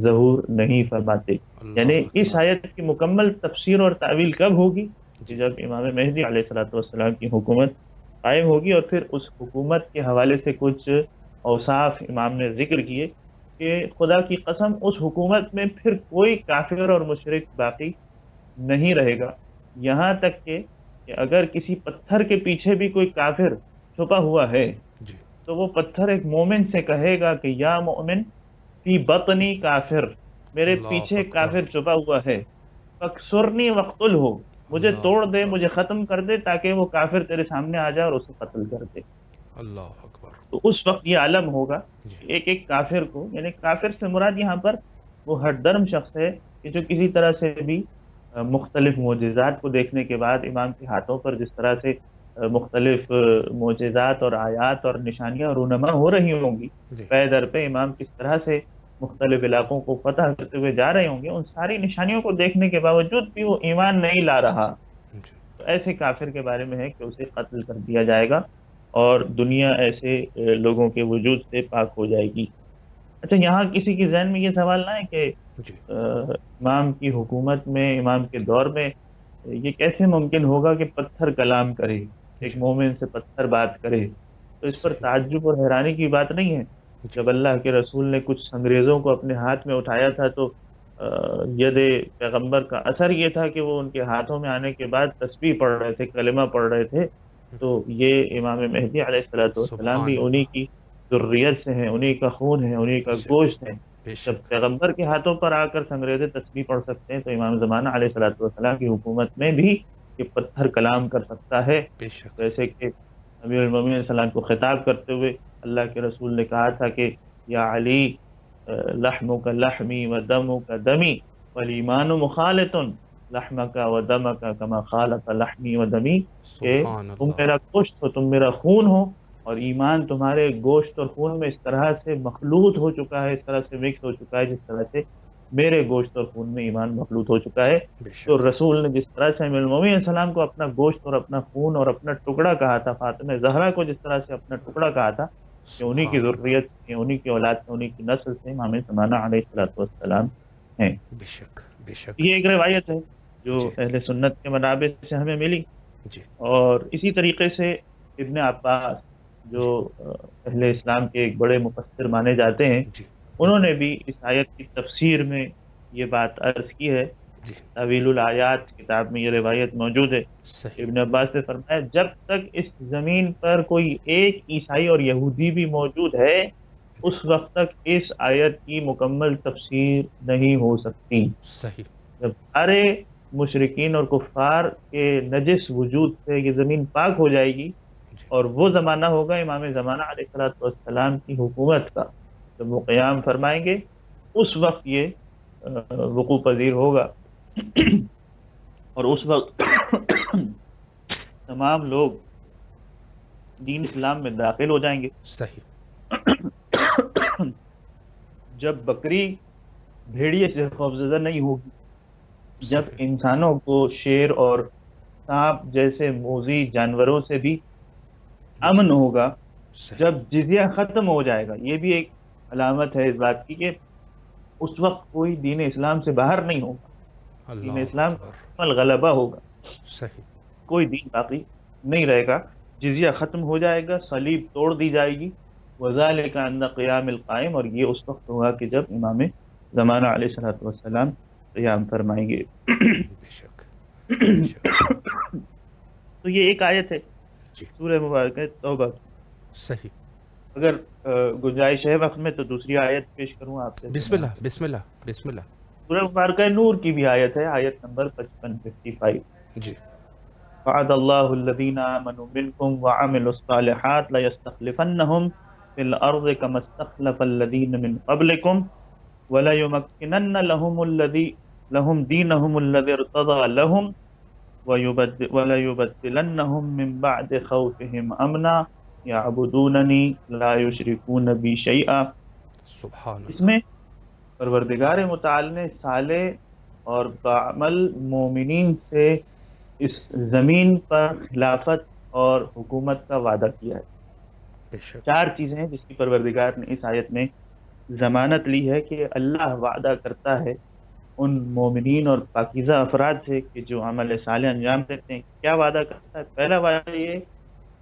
ظہور نہیں فرماتے. یعنی اللہ اس اکبر. آیت کی مکمل تفسیر اور تعویل کب ہوگی؟ کہ جی جب امام مہدی علیہ الصلوۃ والسلام کی حکومت قائم ہوگی، اور پھر اس حکومت کے حوالے سے کچھ اوصاف امام نے ذکر کیے کہ خدا کی قسم اس حکومت میں پھر کوئی کافر اور مشرک باقی نہیں رہے گا، یہاں تک کہ اگر کسی پتھر کے پیچھے بھی کوئی کافر چھپا ہوا ہے جی تو وہ پتھر ایک مومن سے کہے گا کہ یا مومن فی بطنی کافر، میرے اللہ پیچھے اکبر. کافر چھپا ہوا ہے، فکسرنی وقتل ہو، مجھے اللہ توڑ دے، اکبر. مجھے ختم کر دے، تاکہ وہ کافر تیرے سامنے آ جائے اور اسے قتل کر دے. اللہ اکبر. تو اس وقت یہ عالم ہوگا جی کہ ایک ایک کافر کو، یعنی کافر سے مراد یہاں پر وہ ہر درم شخص ہے کہ جو جی کسی طرح سے بھی مختلف معجزات کو دیکھنے کے بعد امام کے ہاتھوں پر جس طرح سے مختلف معجزات اور آیات اور نشانیاں رونما ہو رہی ہوں گی، جی پے در پہ امام کس طرح سے مختلف علاقوں کو فتح کرتے ہوئے جا رہے ہوں گے، ان ساری نشانیوں کو دیکھنے کے باوجود بھی وہ ایمان نہیں لا رہا، جی تو ایسے کافر کے بارے میں ہے کہ اسے قتل کر دیا جائے گا اور دنیا ایسے لوگوں کے وجود سے پاک ہو جائے گی. اچھا، یہاں کسی کے ذہن میں یہ سوال نہ ہے کہ جی امام کی حکومت میں، امام کے دور میں یہ کیسے ممکن ہوگا کہ پتھر کلام کرے، ایک جی مومن سے پتھر بات کرے؟ تو اس پر صحیح. تعجب اور حیرانی کی بات نہیں ہے. جی جب اللہ کے رسول نے کچھ انگریزوں کو اپنے ہاتھ میں اٹھایا تھا تو ید پیغمبر کا اثر یہ تھا کہ وہ ان کے ہاتھوں میں آنے کے بعد تسبیح پڑھ رہے تھے، کلمہ پڑھ رہے تھے. تو یہ امام مہدی علیہ الصلوۃ والسلام بھی سبحان انہی اللہ. کی ذریت سے ہیں، انہی کا خون ہے، انہی بے کا شک. گوشت ہے. بے جب شک. پیغمبر کے ہاتھوں پر آ کر انگریزیں تسبیح پڑھ سکتے ہیں تو امام زمانہ علیہ الصلوۃ والسلام کی حکومت میں بھی یہ پتھر کلام کر سکتا ہے. بے شک. جیسے کہ امیر المومنین علیہ السلام کو خطاب کرتے ہوئے اللہ کے رسول نے کہا تھا کہ یا علی لحمک لحمی و دمک دمی والایمان مخالط لحمک و دمک کما خالط لحمی و دمی، کہ سبحان تم اللہ. میرا گوشت ہو، تم میرا خون ہو، اور ایمان تمہارے گوشت اور خون میں اس طرح سے مخلوط ہو چکا ہے، اس طرح سے مکس ہو چکا ہے جس طرح سے میرے گوشت اور خون میں ایمان مخلوط ہو چکا ہے. بے تو شک. رسول نے جس طرح سے امیر المومنین علیہ السلام کو اپنا گوشت اور اپنا خون اور اپنا ٹکڑا کہا تھا، فاطمہ زہرا کو جس طرح سے اپنا ٹکڑا کہا تھا، کہ انہی کی سبحان اللہ. ذریت سے، انہی کی اولاد سے، انہی کی نسل سے امام زمانہ علیہ الصلوۃ والسلام ہیں. بے شک. بے شک. یہ ایک روایت ہے جو جی اہل سنت کے منابع سے ہمیں ملی. جی اور اسی طریقے سے ابن عباس جو جی اہل اسلام کے ایک بڑے مفسر مانے جاتے ہیں، جی انہوں بالکل. نے بھی اس آیت کی تفسیر میں یہ بات عرض کی ہے. جی طویل الآیات کتاب میں یہ روایت موجود ہے. صحیح. ابن عباس نے فرمایا جب تک اس زمین پر کوئی ایک عیسائی اور یہودی بھی موجود ہے جی اس وقت تک اس آیت کی مکمل تفسیر نہیں ہو سکتی. صحیح. جب سارے مشرکین اور کفار کے نجس وجود سے یہ زمین پاک ہو جائے گی جی اور وہ زمانہ ہوگا امام زمانہ علیہ الصلوۃ والسلام کی حکومت کا، جب وہ قیام فرمائیں گے اس وقت یہ وقوع پذیر ہوگا. اور اس وقت تمام لوگ دین اسلام میں داخل ہو جائیں گے. صحیح. جب بکری بھیڑیے سے خوفزدہ نہیں ہوگی، جب صحیح. انسانوں کو شیر اور سانپ جیسے موذی جانوروں سے بھی بے امن شک. ہوگا، صحیح. جب جزیہ ختم ہو جائے گا. یہ بھی ایک علامت ہے اس بات کی کہ اس وقت کوئی دین اسلام سے باہر نہیں ہوگا، دین اللہ اسلام کا اکبر. مکمل غلبہ ہوگا، صحیح. کوئی دین باقی نہیں رہے گا، جزیہ ختم ہو جائے گا، صلیب توڑ دی جائے گی. وذالک عند قیام القائم، اور یہ اس وقت ہوگا کہ جب امام زمانہ علیہ الصلوۃ والسلام قیام فرمائیں گے. بے شک. بے شک. تو یہ ایک آیت ہے جی سورہ مبارکہ توبہ کی. صحیح. اگر گنجائش ہے وقت میں تو دوسری آیت پیش کروں آپ سے بسم اللہ. بسم اللہ. بسم اللہ. سورہ مبارکہ نور کی بھی آیت ہے، آیت نمبر 55 جی وعد اللہ الذین آمنوا منکم وعملوا الصالحات لیستخلفنہم فی الارض کما استخلف الذین من قبلکم وَلَيُمَكِّنَنَّ لَهُمْ دِينَهُمُ الَّذِي ارْتَضَىٰ لَهُمْ وَلَيُبَدِّلَنَّهُم مِّن بَعْدِ خَوْفِهِمْ أَمْنًا يَعْبُدُونَنِي لَا يُشْرِكُونَ بِي شَيْئًا۔ سبحان اس اللہ۔ میں پروردگار متعال نے صالح اور بعمل مومنین سے اس زمین پر خلافت اور حکومت کا وعدہ کیا ہے۔ بے شک، 4 چیزیں ہیں جس کی پروردگار نے اس آیت میں ضمانت لی ہے کہ اللہ وعدہ کرتا ہے ان مومنین اور پاکیزہ افراد سے کہ جو عمل صالح انجام دیتے ہیں۔ کیا وعدہ کرتا ہے؟ پہلا وعدہ یہ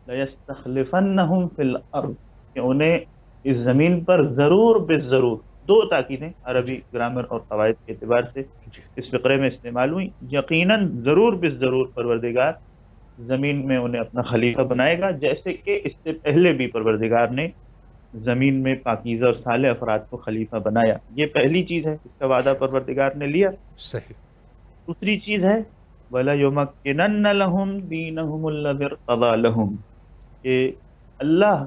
لَيَسْتَخْلِفَنَّهُمْ فِي الْأَرْضِ کہ انہیں اس زمین پر ضرور بالضرور، 2 تاکیدیں عربی جی گرامر اور قواعد کے اعتبار سے جی اس فقرے میں استعمال ہوئی۔ یقیناً ضرور بالضرور پروردگار زمین میں انہیں اپنا خلیفہ بنائے گا، جیسے کہ اس سے پہلے بھی پروردگار نے زمین میں پاکیزہ اور صالح افراد کو خلیفہ بنایا۔ یہ پہلی چیز ہے، اس کا وعدہ پروردگار نے لیا۔ صحیح، دوسری چیز ہے وَلَيُمَكِّنَنَّ لَهُمْ دِينَهُمُ الَّذِي ارْتَضَىٰ لَهُمْ کہ اللہ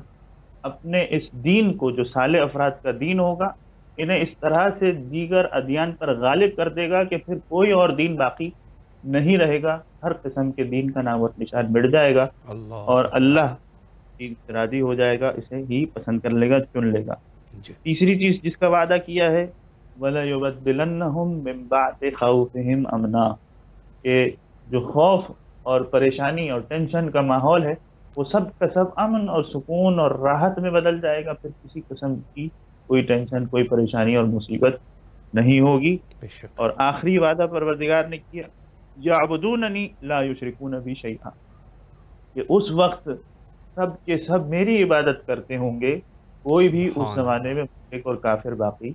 اپنے اس دین کو جو صالح افراد کا دین ہوگا انہیں اس طرح سے دیگر ادیان پر غالب کر دے گا کہ پھر کوئی اور دین باقی نہیں رہے گا، ہر قسم کے دین کا نام اور نشان مٹ جائے گا اللہ اور اکبر۔ اللہ دین سے راضی ہو جائے گا، اسے ہی پسند کر لے گا، چن لے گا۔ جی تیسری چیز جس کا وعدہ کیا ہے وَلَيُبَدِّلَنَّهُم مِّن بَعْدِ خَوْفِهِمْ أَمْنًا کہ جو خوف اور پریشانی اور ٹینشن کا ماحول ہے وہ سب کا سب امن اور سکون اور راحت میں بدل جائے گا، پھر کسی قسم کی کوئی ٹینشن، کوئی پریشانی اور مصیبت نہیں ہوگی۔ بے شک، اور آخری وعدہ پروردگار نے کیا یعبدوننی لا یشرکون بی شیئا کہ اس وقت سب کے سب میری عبادت کرتے ہوں گے، کوئی بھی اس سبحان زمانے میں اللہ، مشرک اور کافر باقی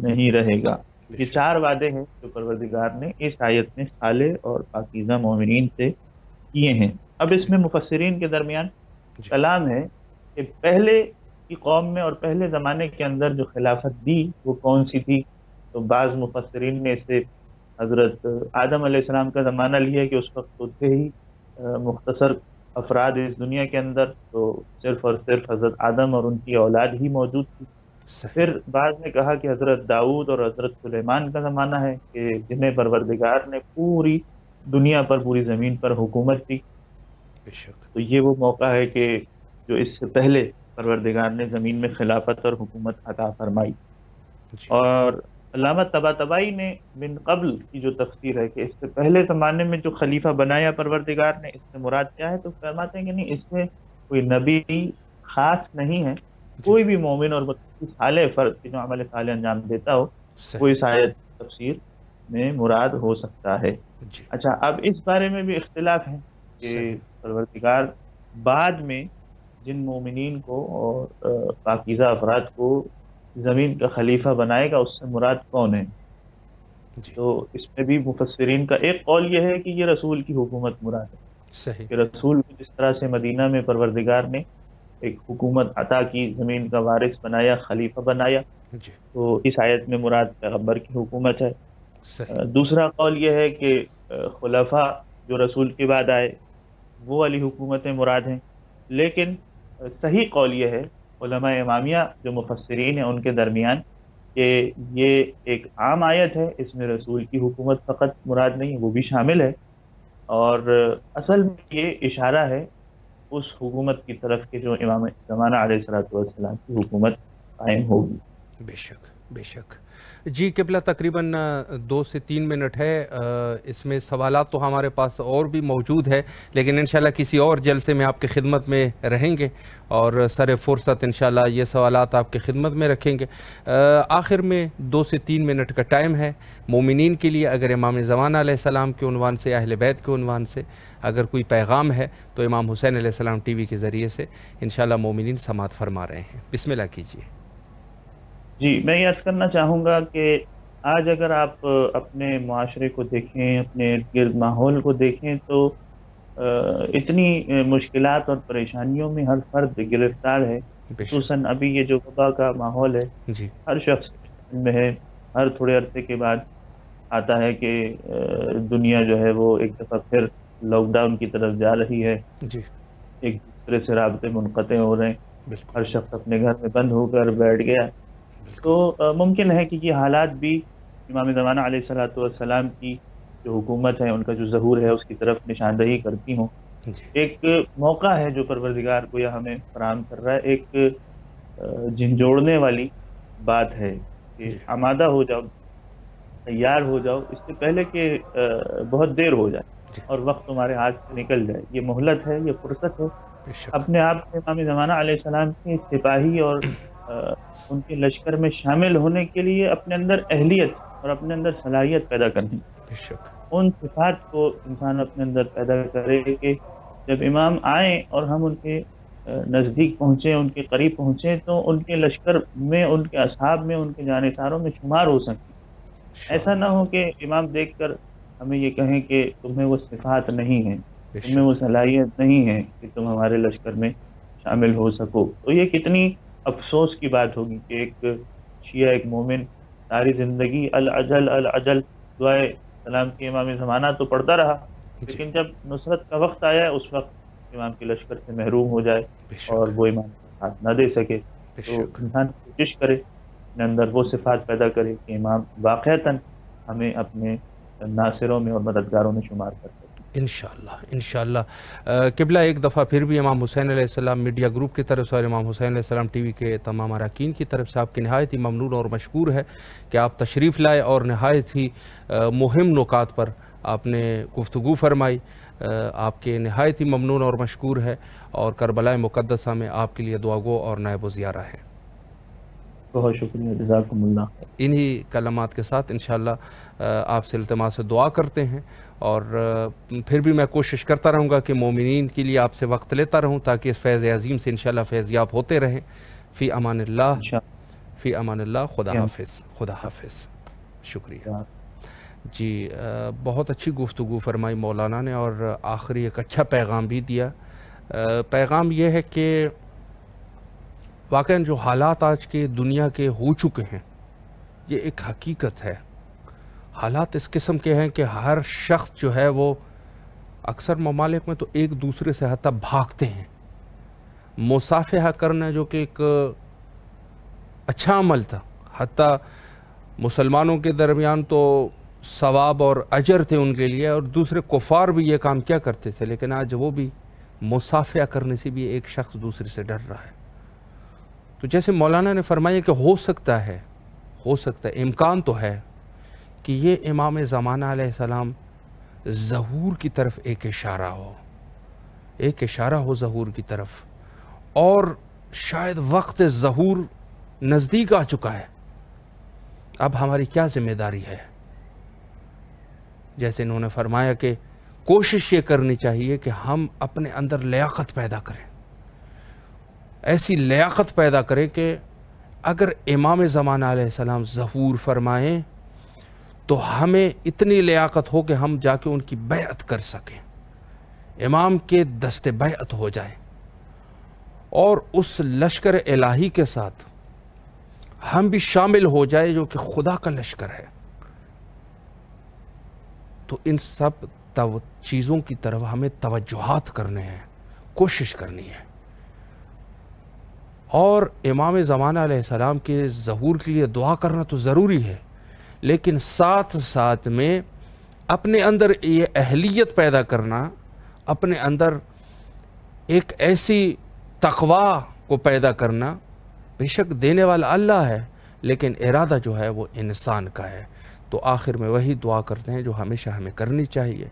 نہیں رہے گا۔ بے یہ شک، 4 وعدے ہیں جو پروردگار نے اس آیت میں صالح اور پاکیزہ مومنین سے کیے ہیں۔ اب اس میں مفسرین کے درمیان جی کلام ہے کہ پہلے کی قوم میں اور پہلے زمانے کے اندر جو خلافت دی وہ کون سی تھی؟ تو بعض مفسرین نے اس سے حضرت آدم علیہ السلام کا زمانہ لیا کہ اس وقت تو تھے ہی مختصر افراد اس دنیا کے اندر، تو صرف اور صرف حضرت آدم اور ان کی اولاد ہی موجود تھی۔ صحیح، پھر بعد نے کہا کہ حضرت داؤد اور حضرت سلیمان کا زمانہ ہے کہ جنہیں پروردگار نے پوری دنیا پر، پوری زمین پر حکومت دی۔ بے شک، تو یہ وہ موقع ہے کہ جو اس سے پہلے پروردگار نے زمین میں خلافت اور حکومت عطا فرمائی۔ جی اور علامہ طباطبائی نے من قبل کی جو تفسیر ہے کہ اس سے پہلے زمانے میں جو خلیفہ بنایا پروردگار نے، اس سے مراد کیا ہے؟ تو فرماتے ہیں کہ نہیں، اس میں کوئی نبی خاص نہیں ہے، کوئی بھی مومن اور متقی صالح فرد جو عمل صالح انجام دیتا ہو وہ صحیح، اس آیت تفسیر میں مراد ہو سکتا ہے۔ جی اچھا، اب اس بارے میں بھی اختلاف ہے کہ صحیح، پروردگار بعد میں جن مومنین کو اور پاکیزہ افراد کو زمین کا خلیفہ بنائے گا اس سے مراد کون ہے؟ جی تو اس میں بھی مفسرین کا ایک قول یہ ہے کہ یہ رسول کی حکومت مراد ہے صحیح، کہ رسول کو جس طرح سے مدینہ میں پروردگار نے ایک حکومت عطا کی، زمین کا وارث بنایا، خلیفہ بنایا، جی تو اس آیت میں مراد پیغمبر کی حکومت ہے۔ صحیح، دوسرا قول یہ ہے کہ خلفاء جو رسول کے بعد آئے وہ والی حکومتیں مراد ہیں، لیکن صحیح قول یہ ہے علماء امامیہ جو مفسرین ہیں ان کے درمیان کہ یہ ایک عام آیت ہے، اس میں رسول کی حکومت فقط مراد نہیں، وہ بھی شامل ہے، اور اصل میں یہ اشارہ ہے اس حکومت کی طرف کہ جو امام زمانہ علیہ السلام کی حکومت قائم ہوگی۔ بے شک، بے شک۔ جی قبلہ تقریباً 2 سے 3 منٹ ہے، اس میں سوالات تو ہمارے پاس اور بھی موجود ہے، لیکن انشاءاللہ کسی اور جلسے میں آپ کی خدمت میں رہیں گے اور سر فرصت انشاءاللہ یہ سوالات آپ کی خدمت میں رکھیں گے۔ آخر میں 2 سے 3 منٹ کا ٹائم ہے مومنین کے لیے، اگر امام زمانہ علیہ السلام کے عنوان سے، اہل بیت کے عنوان سے اگر کوئی پیغام ہے تو امام حسین علیہ السلام ٹی وی کے ذریعے سے انشاءاللہ مومنین سماعت فرما رہے ہیں، بسم اللہ کیجیے۔ جی، میں یہ عرض کرنا چاہوں گا کہ آج اگر آپ اپنے معاشرے کو دیکھیں، اپنے ارد گرد ماحول کو دیکھیں تو اتنی مشکلات اور پریشانیوں میں ہر فرد گرفتار ہے، بے شک، خصوصاً ابھی یہ جو وبا کا ماحول ہے، جی ہر شخص میں ہے، ہر تھوڑے عرصے کے بعد آتا ہے کہ دنیا جو ہے وہ ایک دفعہ پھر لاک ڈاؤن کی طرف جا رہی ہے، جی ایک دوسرے سے رابطے منقطع ہو رہے ہیں، بالکل ہر شخص اپنے گھر میں بند ہو کر بیٹھ گیا، تو ممکن ہے کہ یہ حالات بھی امام زمانہ علیہ الصلوۃ والسلام کی جو حکومت ہے، ان کا جو ظہور ہے، اس کی طرف نشاندہی کرتی ہوں۔ جی ایک موقع ہے جو پروردگار کو یہ ہمیں فراہم کر رہا ہے، ایک جھنجھوڑنے والی بات ہے کہ جی آمادہ ہو جاؤ، تیار ہو جاؤ، اس سے پہلے کہ بہت دیر ہو جائے جی اور وقت تمہارے ہاتھ سے نکل جائے۔ یہ مہلت ہے، یہ فرصت ہے۔ بے شک اپنے آپ میں امام زمانہ علیہ السلام کے سپاہی اور ان کے لشکر میں شامل ہونے کے لیے اپنے اندر اہلیت اور اپنے اندر صلاحیت پیدا کرنی۔ بے شک ان صفات کو انسان اپنے اندر پیدا کرے کہ جب امام آئیں اور ہم ان کے نزدیک پہنچے، ان کے قریب پہنچے، تو ان کے لشکر میں، ان کے اصحاب میں، ان کے جانثاروں میں شمار ہو سکیں۔ ایسا نہ انشاءاللہ ہو کہ امام دیکھ کر ہمیں یہ کہیں کہ تمہیں وہ صفات نہیں ہیں، بے تمہیں وہ شک صلاحیت نہیں ہے کہ تم ہمارے لشکر میں شامل ہو سکو۔ تو یہ کتنی افسوس کی بات ہوگی کہ ایک شیعہ، ایک مومن ساری زندگی العجل العجل دعائے سلام کی امام زمانہ تو پڑھتا رہا، جی لیکن جب نصرت کا وقت آیا اس وقت امام کے لشکر سے محروم ہو جائے بے اور شک وہ امام کا ساتھ نہ دے سکے۔ بے تو شک انسان کوشش کرے اپنے اندر وہ صفات پیدا کرے کہ امام واقعتاً ہمیں اپنے ناصروں میں اور مددگاروں میں شمار کر سکے۔ انشاءاللہ انشاءاللہ۔ قبلہ ایک دفعہ پھر بھی امام حسین علیہ السلام میڈیا گروپ کی طرف سے اور امام حسین علیہ السلام ٹی وی کے تمام اراکین کی طرف سے آپ کی نہایت ہی ممنون اور مشکور ہے کہ آپ تشریف لائے اور نہایت ہی مہم نکات پر آپ نے گفتگو فرمائی۔ آپ کے نہایت ہی ممنون اور مشکور ہے، اور کربلا مقدسہ میں آپ کے لیے دعا گو اور نائب و زیارہ ہیں۔ بہت شکریہ، جزاکم اللہ خیر۔ انہی کلمات کے ساتھ انشاءاللہ آپ سے التماس سے دعا کرتے ہیں، اور پھر بھی میں کوشش کرتا رہوں گا کہ مومنین کے لیے آپ سے وقت لیتا رہوں تاکہ اس فیض عظیم سے انشاءاللہ فیض یاب ہوتے رہیں۔ فی امان اللہ، فی امان اللہ، خدا حافظ، خدا حافظ، شکریہ۔ جی بہت اچھی گفتگو فرمائی مولانا نے، اور آخری ایک اچھا پیغام بھی دیا۔ پیغام یہ ہے کہ واقعاً جو حالات آج کے دنیا کے ہو چکے ہیں، یہ ایک حقیقت ہے۔ حالات اس قسم کے ہیں کہ ہر شخص جو ہے وہ اکثر ممالک میں تو ایک دوسرے سے حتی بھاگتے ہیں۔ مصافحہ کرنا جو کہ ایک اچھا عمل تھا، حتی مسلمانوں کے درمیان تو ثواب اور اجر تھے ان کے لیے، اور دوسرے کفار بھی یہ کام کیا کرتے تھے، لیکن آج وہ بھی مصافحہ کرنے سے بھی ایک شخص دوسرے سے ڈر رہا ہے۔ تو جیسے مولانا نے فرمایا کہ ہو سکتا ہے، امکان تو ہے کہ یہ امام زمانہ علیہ السلام ظہور کی طرف ایک اشارہ ہو ظہور کی طرف، اور شاید وقت ظہور نزدیک آ چکا ہے۔ اب ہماری کیا ذمہ داری ہے؟ جیسے انہوں نے فرمایا کہ کوشش یہ کرنی چاہیے کہ ہم اپنے اندر لیاقت پیدا کریں، ایسی لیاقت پیدا کریں کہ اگر امام زمانہ علیہ السلام ظہور فرمائیں تو ہمیں اتنی لیاقت ہو کہ ہم جا کے ان کی بیعت کر سکیں، امام کے دست بیعت ہو جائیں، اور اس لشکر الہی کے ساتھ ہم بھی شامل ہو جائے جو کہ خدا کا لشکر ہے۔ تو ان سب چیزوں کی طرف ہمیں توجہات کرنے ہیں، کوشش کرنی ہے، اور امام زمانہ علیہ السلام کے ظہور کے لیے دعا کرنا تو ضروری ہے، لیکن ساتھ ساتھ میں اپنے اندر یہ اہلیت پیدا کرنا، اپنے اندر ایک ایسی تقوی کو پیدا کرنا، بے شک دینے والا اللہ ہے لیکن ارادہ جو ہے وہ انسان کا ہے۔ تو آخر میں وہی دعا کرتے ہیں جو ہمیشہ ہمیں کرنی چاہیے،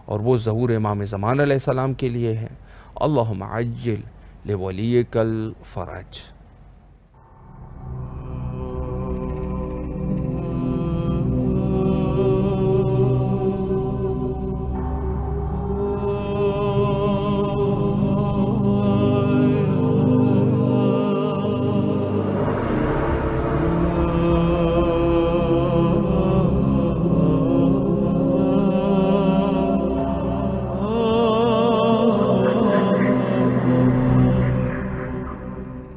اور وہ ظہور امام زمانہ علیہ السلام کے لیے ہے۔ اللہم عجل لولیک الفرج۔